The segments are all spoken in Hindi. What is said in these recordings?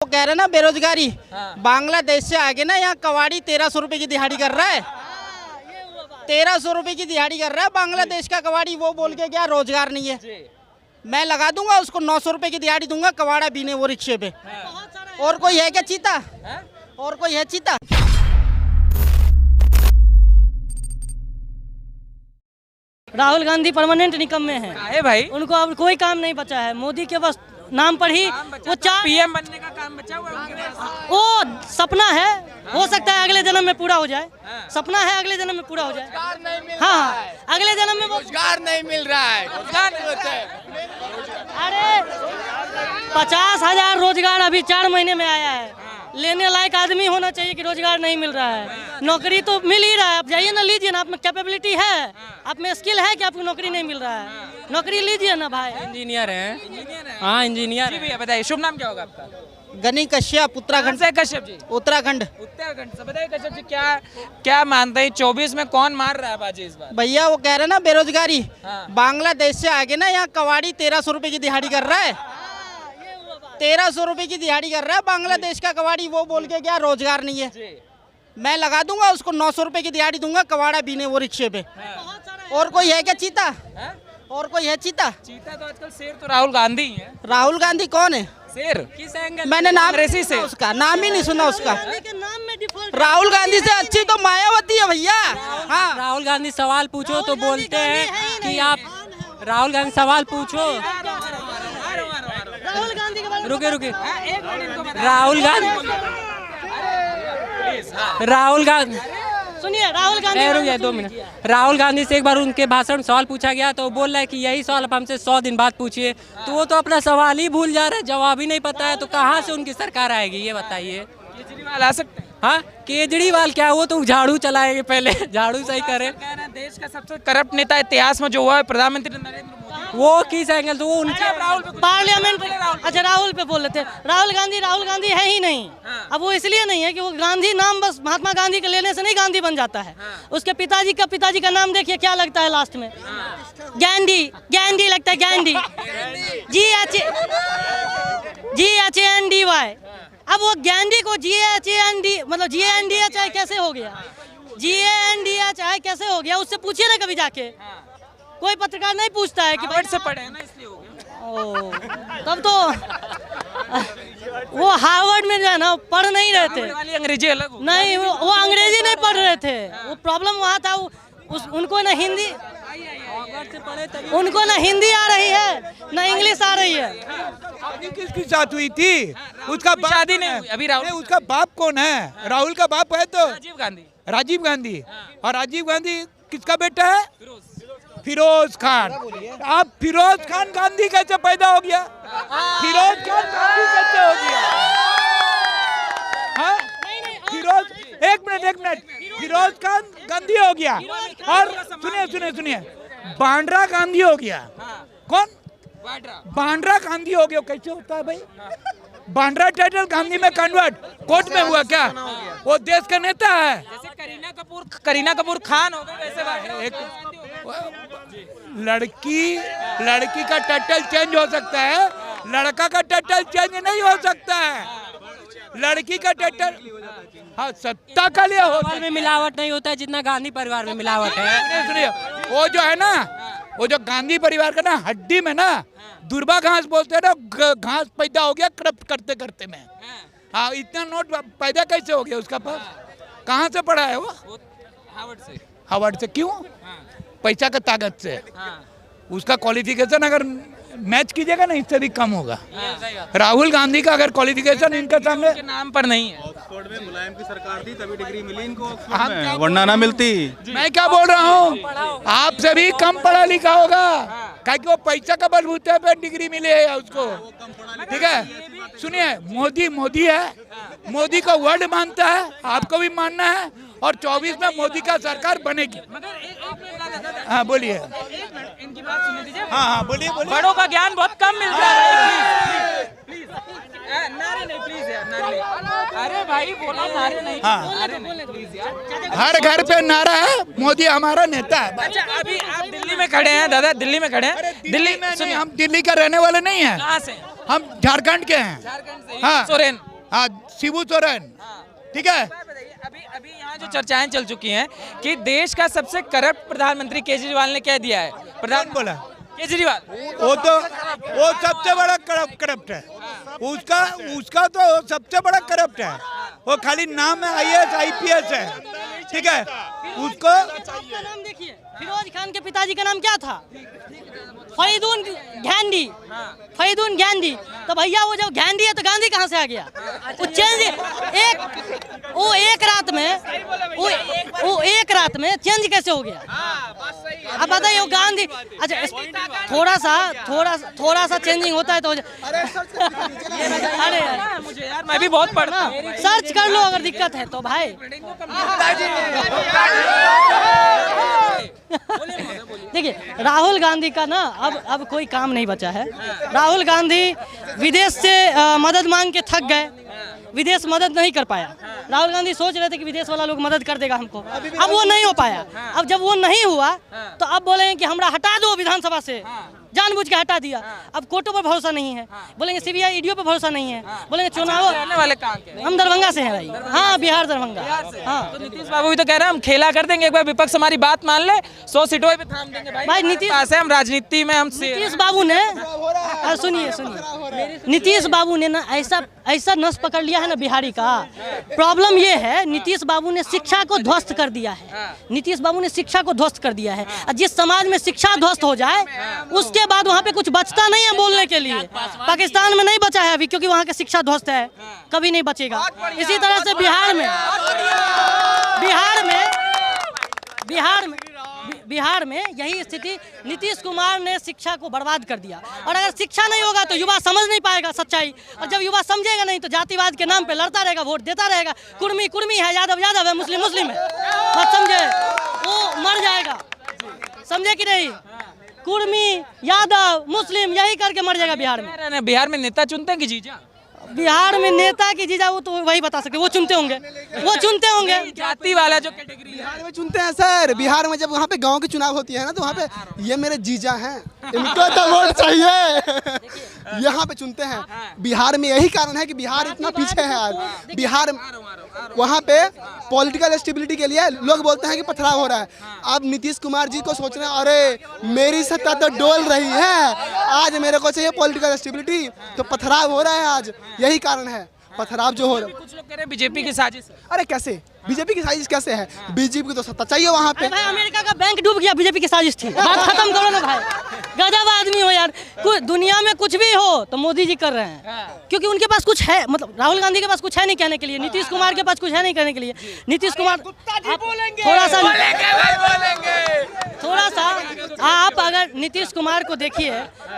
वो कह रहे ना बेरोजगारी। बांग्लादेश से आगे ना यहाँ कवाड़ी 1300 रुपए की दिहाड़ी कर रहा है। 1300 रुपए की दिहाड़ी कर रहा है बांग्लादेश का कवाड़ी। वो बोल के क्या रोजगार नहीं है। मैं लगा दूंगा उसको 900 रुपए की दिहाड़ी दूंगा कवाड़ा बीने वो रिक्शे पे। और कोई है क्या चीता? और कोई है चीता? राहुल गांधी परमानेंट निकम्मे हैं। है भाई, उनको अब कोई काम नहीं बचा है। मोदी के बस नाम पर ही वो पीएम बनने का काम बचा हुआ है उनके पास। वो सपना है, हो सकता है अगले जन्म में पूरा हो जाए। सपना है अगले जन्म में पूरा हो जाए। हाँ, अगले जन्म में रोजगार नहीं मिल रहा है। अरे 50,000 रोजगार अभी 4 महीने में आया है। लेने लायक आदमी होना चाहिए कि रोजगार नहीं मिल रहा है। नौकरी तो मिल ही रहा है, आप जाइए ना, लीजिए ना। आप में कैपेबिलिटी है, आप में स्किल है कि आपको नौकरी नहीं मिल रहा है। नौकरी लीजिए ना भाई। इंजीनियर हैं। हाँ, इंजीनियर। जी भैया बताइए, शुभ नाम क्या होगा आपका? गनी कश्यप, उत्तराखंड से। कश्यप जी, उत्तराखंड से। बताइए कश्यप जी, क्या मानते हैं 24 में कौन मार रहा है बाजी इस बार? भैया वो कह रहे ना बेरोजगारी। बांग्लादेश से आगे ना यहाँ कवाड़ी 1300 रुपए की दिहाड़ी कर रहा है। 1300 रुपए की दिहाड़ी कर रहा है बांग्लादेश का कवाड़ी। वो बोल के क्या रोजगार नहीं है। मैं लगा दूंगा उसको 900 रुपए की दिहाड़ी दूंगा कवाड़ा बीने वो रिक्शे पे। और कोई है क्या चीता? और कोई है चीता? चीता तो आजकल शेर तो राहुल गांधी ही है। राहुल गांधी कौन है? शेर किस एंगल? मैंने नाम कांग्रेसी से उसका नाम ही नहीं सुना उसका। राहुल गांधी से अच्छी तो मायावती है भैया। हाँ, राहुल गांधी सवाल पूछो तो बोलते हैं कि आप राहुल गांधी सवाल पूछो। राहुल गांधी के बारे में रुके राहुल गांधी सुनिए। राहुल गांधी रुक जाए 2 मिनट। राहुल गांधी से एक बार उनके भाषण में सवाल पूछा गया तो वो बोल रहा है कि यही सवाल आप हमसे 100 दिन बाद पूछिए। तो वो तो अपना सवाल ही भूल जा रहा है, जवाब ही नहीं पता है। तो कहाँ से उनकी सरकार आएगी ये बताइए। केजरीवाल आ सकते हैं? हाँ, केजरीवाल क्या, वो तो झाड़ू चलाएंगे, पहले झाड़ू सही करे। देश का सबसे करप्ट नेता इतिहास में जो हुआ है प्रधानमंत्री नरेंद्र मोदी। वो किस एंगल से? वो उनके पार्लियामेंट। अच्छा, राहुल पे बोल लेते हैं। राहुल गांधी है ही नहीं। अब वो इसलिए नहीं है कि वो गांधी नाम बस महात्मा गांधी के लेने से नहीं गांधी बन जाता है। उसके पिताजी का नाम देखिए क्या लगता है लास्ट में। गांधी लगता है। गांधी GHANDY। अब वो गांधी को GHAND मतलब GANDHI कैसे हो गया? GANDHI कैसे हो गया? उससे पूछिए ना कभी जाके। कोई पत्रकार नहीं पूछता है कि हार्वर्ड से पढ़े हैं ना, इसलिए हो गया। तब तो वो हार्वर्ड में जो है ना पढ़ नहीं रहे थे। वाली अंग्रेजी अलग हो। नहीं, वो अंग्रेजी नहीं पढ़ रहे थे। वो प्रॉब्लम वहाँ था। उनको ना हिंदी आ रही है ना इंग्लिश आ रही है। शादी किसकी साथ हुई थी? उसका बाप शादी नहीं हुई अभी। राहुल, उसका बाप कौन है? राहुल का बाप है तो राजीव गांधी। और राजीव गांधी किसका बेटा है? फिरोज खान। अब फिरोज खान गांधी कैसे पैदा हो गया? फिरोज खान गांधी कैसे हो गया? हाँ? एक मिनट फिरोज खान गांधी हो गया। और सुनिए बांद्रा गांधी हो गया। कौन? बांद्रा गांधी हो गया। कैसे होता है भाई? बांद्रा टाइटल गांधी में कन्वर्ट कोर्ट में हुआ क्या? वो देश का नेता है। जैसे करीना कपूर खान हो गई, वैसे लड़की का टाइटल चेंज हो सकता है, लड़का का टाइटल चेंज नहीं हो सकता है। लड़की का टाइटल हाँ सत्ता का लिए होता है। में मिलावट नहीं होता है जितना गांधी परिवार में मिलावट है। सुनिए, वो जो है ना, वो जो गांधी परिवार का ना हड्डी में ना दुर्बा घास बोलते हैं ना, घास पैदा हो गया करप्ट करते करते में। हाँ, इतना नोट पैदा कैसे हो गया उसका पास? कहाँ से पढ़ा है वो? हार्वर्ड से। क्यों? पैसा का ताकत से। उसका क्वालिफिकेशन अगर मैच कीजिएगा ना, इससे भी कम होगा। राहुल गांधी का अगर क्वालिफिकेशन इनके सामने नाम पर नहीं है। ऑक्सफोर्ड में मुलायम की सरकार थी तभी डिग्री मिली इनको, हम वरना ना मिलती। मैं क्या बोल रहा हूँ, आपसे भी कम पढ़ा लिखा होगा, क्या वो पैसा का बलबूते पे डिग्री मिले है उसको। ठीक है, सुनिए, मोदी है, मोदी का वर्ड मानता है, आपको भी मानना है। और 24 में मोदी का सरकार बनेगी। हाँ बोलिए। इनकी बात सुन लीजिए। हाँ बोलिए। बड़ों का ज्ञान बहुत कम मिलता है। प्लीज नारे नहीं, प्लीज यार, नारे नहीं। अरे भाई बोला नारे नहीं। नारे नहीं, प्लीज यार। हर घर पे नारा है, मोदी हमारा नेता है। अच्छा, अभी आप दिल्ली में खड़े हैं दादा, दिल्ली में खड़े हैं। दिल्ली में नहीं, हम दिल्ली का रहने वाले नहीं हैं। कहाँ से? हम झारखंड के हैं। झारखंड से। हाँ। सोरेन। हाँ शिबू सोरेन, ठीक है। अभी अभी यहाँ जो चर्चाएं चल चुकी हैं कि देश का सबसे करप्ट प्रधानमंत्री केजरीवाल ने कह दिया है। प्रधान बोला केजरीवाल वो सबसे बड़ा करप्ट है, उसका तो सबसे बड़ा करप्ट है। वो खाली नाम है IAS IPS है, ठीक है। उसको आपका नाम देखिए, फिरोज खान के पिताजी का नाम क्या था? फरीदुन गांधी। फरीदुन गांधी। तो भैया वो जब गांधी है तो गांधी कहाँ से आ गया? वो चेंज एक रात में चेंज कैसे हो गया? अब बताइए वो गांधी। अच्छा थोड़ा सा चेंजिंग होता है तो अरे यार मुझे यार मैं भी बहुत पढ़ना, सर्च कर लो अगर दिक्कत है तो भाई। देखिए राहुल गांधी का ना अब कोई काम नहीं बचा है। राहुल गांधी विदेश से मदद मांग के थक गए, विदेश मदद नहीं कर पाया। राहुल गांधी सोच रहे थे कि विदेश वाला लोग मदद कर देगा हमको, अब वो नहीं हो पाया। अब जब वो नहीं हुआ तो अब बोलेंगे कि हमरा हटा दो विधानसभा से, जानबूझ के हटा दिया। अब कोर्टों पर भरोसा नहीं है, बोलेंगे CBI ईडीओ पर भरोसा नहीं है, बोलेंगे चुनाव। रहने वाले कहाँ के? हम दरभंगा से हैं भाई। हाँ बिहार दरभंगा। हाँ तो नीतीश बाबू भी तो कह रहे हैं हम खेला कर देंगे, एक बार विपक्ष हमारी बात मान ले 100 सीटों पे थाम देंगे। भाई नीतीश हम राजनीति में हम नीतीश बाबू ने सुनिए नीतीश बाबू ने ना ऐसा नस पकड़ लिया है ना बिहारी का। प्रॉब्लम ये है नीतीश बाबू ने शिक्षा को ध्वस्त कर दिया है। नीतीश बाबू ने शिक्षा को ध्वस्त कर दिया है। जिस समाज में शिक्षा ध्वस्त हो जाए उसके बाद वहाँ पे कुछ बचता नहीं है बोलने के लिए। पाकिस्तान में नहीं बचा है अभी क्योंकि वहाँ की शिक्षा ध्वस्त है, कभी नहीं बचेगा। इसी तरह से बिहार में यही स्थिति। नीतीश कुमार ने शिक्षा को बर्बाद कर दिया और अगर शिक्षा नहीं होगा तो युवा समझ नहीं पाएगा सच्चाई, और जब युवा समझेगा नहीं तो जातिवाद के नाम पे लड़ता रहेगा, वोट देता रहेगा। कुर्मी है, यादव है, मुस्लिम है, मत समझे, वो मर जाएगा। समझे कि नहीं? कुर्मी, यादव, मुस्लिम यही करके मर जाएगा बिहार में। बिहार में नेता चुनते हैं कि जीजा? बिहार में नेता की जीजा वो तो वही बता सकते, वो चुनते होंगे। जाति वाला जो कैटेगरी बिहार में चुनते हैं सर। बिहार में जब वहाँ पे गांव की चुनाव होती है ना तो वहाँ पे ये मेरे जीजा हैं, इनको तो वोट चाहिए, यहाँ पे चुनते हैं। बिहार में यही कारण है कि बिहार इतना पीछे है आज। बिहार वहाँ पे पॉलिटिकल स्टेबिलिटी के लिए लोग बोलते हैं कि पथराव हो रहा है। अब नीतीश कुमार जी को सोच रहे हैं अरे मेरी सत्ता तो डोल रही है, आज मेरे को चाहिए पॉलिटिकल स्टेबिलिटी, तो पथराव हो रहा है आज। यही कारण है पथराव जो हो रहा है। कुछ लोग कह रहे हैं बीजेपी की साजिश। अरे कैसे बीजेपी की साजिश कैसे है? बीजेपी की तो सत्ता चाहिए वहाँ पे। भाई अमेरिका का बैंक डूब गया, बीजेपी की साजिश थी। बात खत्म करो ना भाई, गजब आदमी हो यार। दुनिया में कुछ भी हो तो मोदी जी कर रहे हैं, क्योंकि उनके पास कुछ है। मतलब राहुल गांधी के पास कुछ है नहीं कहने के लिए, नीतीश कुमार के पास कुछ है नहीं कहने के लिए। नीतीश कुमार थोड़ा सा आप अगर नीतीश कुमार को देखिए,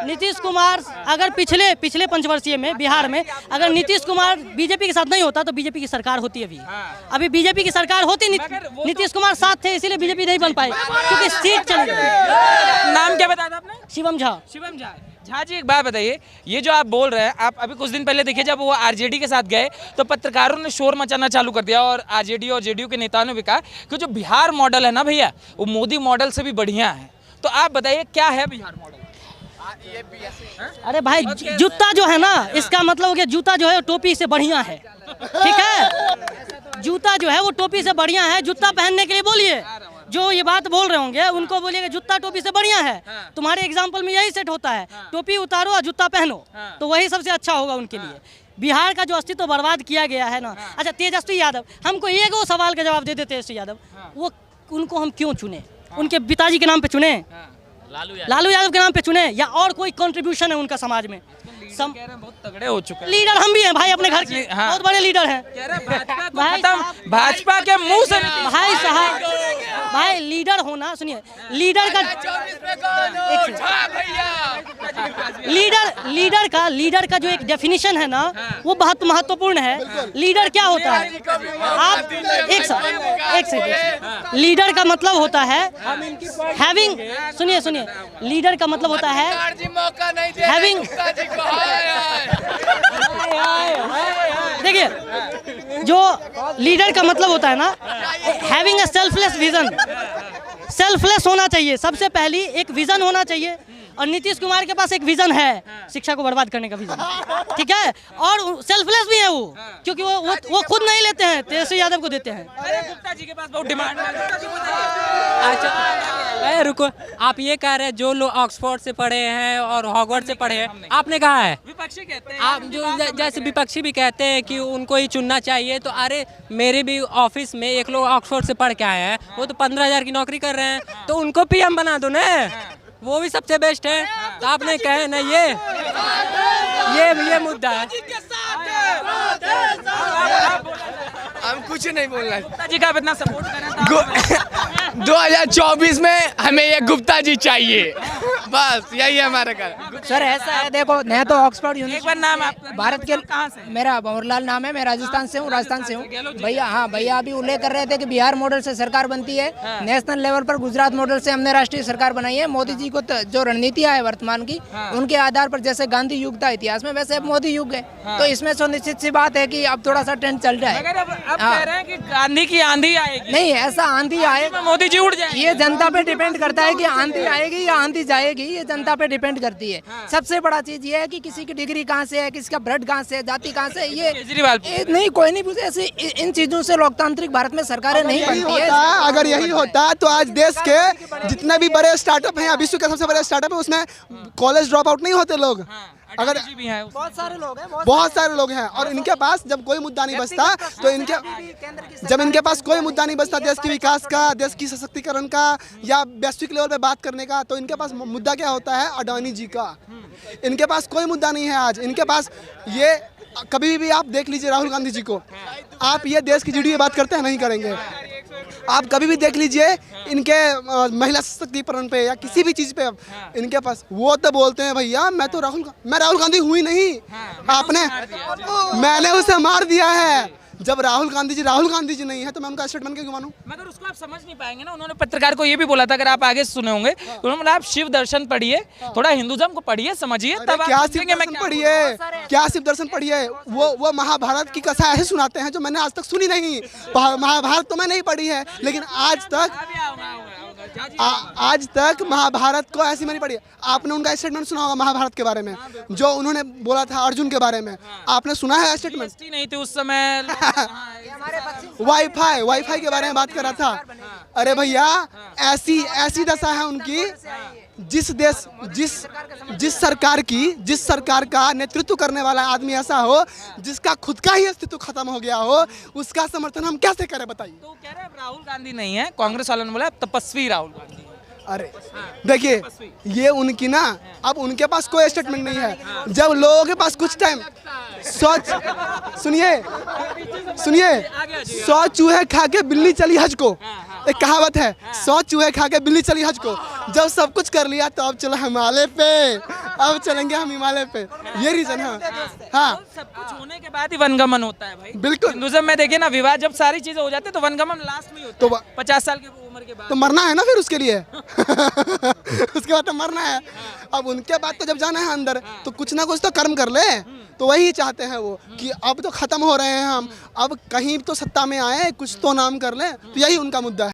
नीतीश कुमार अगर पिछले पंचवर्षीय में बिहार में अगर नीतीश कुमार बीजेपी के साथ नहीं होता तो बीजेपी की सरकार होती। अभी बीजेपी की सरकार होती, नीतीश कुमार साथ थे इसीलिए बीजेपी नहीं बन पाई, क्योंकि सीट चली गई। नाम क्या बताया था आपने? शिवम झा। झा जी एक बात बताइए, ये जो आप बोल रहे हैं, आप अभी कुछ दिन पहले देखिए जब वो आरजेडी के साथ गए तो पत्रकारों ने शोर मचाना चालू कर दिया और आरजेडी और जेडीयू के नेताओं ने भी कहा कि जो बिहार मॉडल है ना भैया वो मोदी मॉडल से भी बढ़िया है। तो आप बताइए क्या है बिहार मॉडल? अरे भाई जूता जो है ना, इसका मतलब हो गया जूता जो है टोपी से बढ़िया है, ठीक है? जूता जो है वो टोपी से बढ़िया है। जूता पहनने के लिए बोलिए, जो ये बात बोल रहे होंगे उनको बोलिएगा जूता टोपी से बढ़िया है। तुम्हारे एग्जाम्पल में यही सेट होता है, टोपी उतारो और जूता पहनो, तो वही सबसे अच्छा होगा उनके लिए। बिहार का जो अस्तित्व बर्बाद किया गया है ना। अच्छा तेजस्वी यादव, हमको एक वो सवाल का जवाब दे देते तेजस्वी यादव, वो उनको हम क्यों चुने? उनके पिताजी के नाम पे चुने, लालू यादव के नाम पे चुने, या और कोई कंट्रीब्यूशन है उनका समाज में? बहुत तगड़े हो चुके हैं लीडर हम भी हैं भाई, अपने घर के बहुत बड़े लीडर हैं। भाजपा के मुंह से भाई साहब, भाई लीडर होना, सुनिए, लीडर का जो एक डेफिनेशन है ना वो बहुत महत्वपूर्ण है। लीडर क्या होता है? आप एक सेकंड, लीडर का मतलब होता है हैविंग, सुनिए, लीडर का मतलब होता है हैविंग, देखिए जो लीडर का मतलब होता है ना, having a selfless vision. Selfless होना चाहिए, सबसे पहली एक विजन होना चाहिए और नीतीश कुमार के पास एक विजन है शिक्षा को बर्बाद करने का विजन, ठीक है, और सेल्फलेस भी है वो, क्योंकि वो खुद नहीं लेते हैं, तेजस्वी यादव को देते हैं। अरे गुप्ता जी के पास बहुत डिमांड है, गुप्ता जी बताइए। अच्छा रुको, आप ये कह रहे हैं जो लोग ऑक्सफोर्ड से पढ़े हैं और हॉगवर्ड से पढ़े हैं, आपने कहा है, विपक्षी कहते हैं, आप जो जैसे विपक्षी भी कहते हैं कि उनको ही चुनना चाहिए, तो अरे मेरे भी ऑफिस में एक लोग ऑक्सफोर्ड से पढ़ के आए हैं, वो तो 15,000 की नौकरी कर रहे हैं, तो उनको पीएम बना दो ना, वो भी सबसे बेस्ट है। तो आपने कहे ना ये मुद्दा है। हम कुछ नहीं बोलना है। गुप्ता जी का आप इतना सपोर्ट करें 2024 में हमें ये गुप्ता जी चाहिए, बस यही है हमारा कहना। सर ऐसा है, देखो मैं तो ऑक्सफोर्ड एक बार नाम आप भारत के कहाँ से? मेरा भंवरलाल नाम है, मैं राजस्थान से हूँ, भैया। हाँ भैया, अभी उल्लेख कर रहे थे कि बिहार मॉडल से सरकार बनती है, नेशनल लेवल पर गुजरात मॉडल से हमने राष्ट्रीय सरकार बनाई है। मोदी जी को जो रणनीतियाँ है वर्तमान की, उनके आधार पर जैसे गांधी युग था इतिहास में, वैसे अब मोदी युग है, तो इसमें सुनिश्चित सी बात है कि अब थोड़ा सा ट्रेंड चल रहा है। मगर अब कह रहे हैं कि गांधी की आंधी आएगी। नहीं, ऐसा आंधी आए मोदी जी उड़ जाएंगे। ये जनता पे डिपेंड करता है कि आंधी आएगी या आंधी जाएगी, ये जनता पे डिपेंड करती है। सबसे बड़ा चीज ये है कि किसी की डिग्री कहाँ से है, किसका ब्लड कहाँ से है, जाति कहाँ से, ये नहीं, कोई नहीं पूछे। ऐसे इन चीजों से लोकतांत्रिक भारत में सरकारें नहीं बनती है। अगर यही होता तो आज देश के जितने भी बड़े स्टार्टअप हैं, विश्व के सबसे बड़े स्टार्टअप है, उसमें कॉलेज ड्रॉप आउट नहीं होते लोग। अगर बहुत सारे लोग हैं, बहुत सारे लोग हैं, और इनके पास जब कोई मुद्दा नहीं बचता, तो जब इनके पास कोई मुद्दा नहीं बचता देश के विकास का, देश की सशक्तिकरण का, या वैश्विक लेवल पे बात करने का, तो इनके पास मुद्दा क्या होता है? अडानी जी का। इनके पास कोई मुद्दा नहीं है आज। इनके पास ये कभी भी आप देख लीजिए राहुल गांधी जी को, आप ये देश की जीडीपी बात करते हैं, नहीं करेंगे। आप कभी भी देख लीजिए इनके महिला सशक्तिकरण पे या किसी भी चीज पे, इनके पास वो तो बोलते हैं भैया मैं राहुल गांधी हुई नहीं, मैंने उसे मार दिया है। जब राहुल गांधी जी नहीं है तो मैं उनका स्टेटमेंट क्यों मानूं? मगर उसको आप समझ नहीं पाएंगे ना। उन्होंने पत्रकार को ये भी बोला था, अगर आप आगे सुने होंगे, तो उन्होंने बोला आप शिव दर्शन पढ़िए, थोड़ा हिंदुज्म को पढ़िए, समझिए, तब क्या शिव दर्शन पढ़िए, क्या शिव दर्शन पढ़िए? वो महाभारत की कथा ऐसे सुनाते हैं जो मैंने आज तक सुनी नहीं। महाभारत तो मैं नहीं पढ़ी है, लेकिन आज तक महाभारत को ऐसी मैंने पढ़ी है। आपने उनका स्टेटमेंट सुना होगा महाभारत के बारे में, जो उन्होंने बोला था अर्जुन के बारे में, आपने सुना है स्टेटमेंट? नहीं थी उस समय। वाईफाई के बारे में बात कर रहा था। अरे भैया, ऐसी दशा है उनकी, जिस सरकार का नेतृत्व करने वाला आदमी ऐसा हो जिसका खुद का ही अस्तित्व खत्म हो गया हो, उसका समर्थन हम कैसे करें बताइए? तो कह रहे हैं राहुल गांधी नहीं है, कांग्रेस वालों ने बोला तपस्वी राहुल गांधी। अरे देखिए, ये उनकी ना, अब उनके पास कोई स्टेटमेंट नहीं है। जब लोगों के पास कुछ टाइम सुनिए 100 चूहे खा के बिल्ली चली हज को, एक कहावत है, 100 चूहे खा के बिल्ली चली हज को। जब सब कुछ कर लिया तो अब चलो हिमालय पे, अब चलेंगे हम हिमालय पे, ये रीजन है। हाँ, सब कुछ होने के बाद ही वनगमन होता है भाई। बिल्कुल, हिंदुइज्म में देखिए ना, विवाह जब सारी चीजें हो जाती है तो वनगमन लास्ट में होता है, 50 साल की उम्र के बाद। तो मरना है ना फिर उसके लिए उसके बाद तो मरना है। अब उनके बाद तो जब जाना है अंदर, तो कुछ ना कुछ तो कर्म कर ले। तो वही चाहते हैं वो कि अब तो खत्म हो रहे हैं हम, अब कहीं तो सत्ता में आए, कुछ तो नाम कर ले। तो यही उनका मुद्दा है।